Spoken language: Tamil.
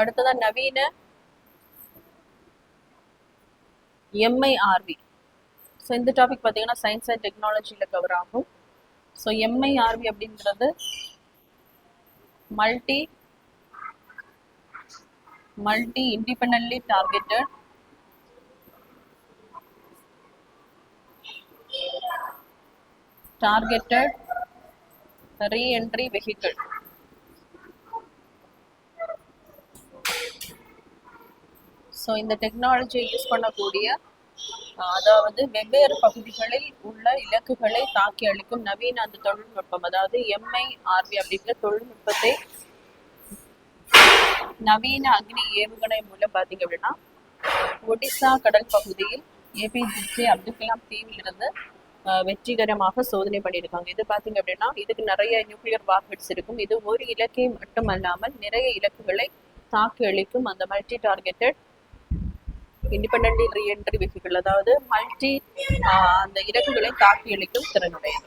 அடுத்ததான் நவீன MIRV. ஸோ இந்த டாபிக் பார்த்தீங்கன்னா சயின்ஸ் அண்ட் டெக்னாலஜியில் கவர் ஆகும். ஸோ MIRV அப்படின்றது multi independently targeted reentry vehicle. So இந்த டெக்னாலஜியை யூஸ் பண்ணக்கூடிய அதாவது வெவ்வேறு பகுதிகளில் உள்ள இலக்குகளை தாக்கி அளிக்கும் நவீன அந்த தொழில்நுட்பம், அதாவது MIRV அப்படிங்கிற தொழில்நுட்பத்தை நவீன அக்னி ஏவுகணை மூலம் பார்த்தீங்க அப்படின்னா ஒடிசா கடல் பகுதியில் APJ அப்துல் கலாம் தீவிலிருந்து வெற்றிகரமாக சோதனை பண்ணியிருக்காங்க. இது பார்த்தீங்க அப்படின்னா இதுக்கு நிறைய நியூக்ளியர் வார்ஹெட்ஸ் இருக்கும். இது ஒரு இலக்கை மட்டுமல்லாமல் நிறைய இலக்குகளை தாக்கி அளிக்கும் அந்த multi targeted independently reentry vehicle, அதாவது அந்த இலக்குகளை தாக்கி அளிக்கும் திறனுடையது.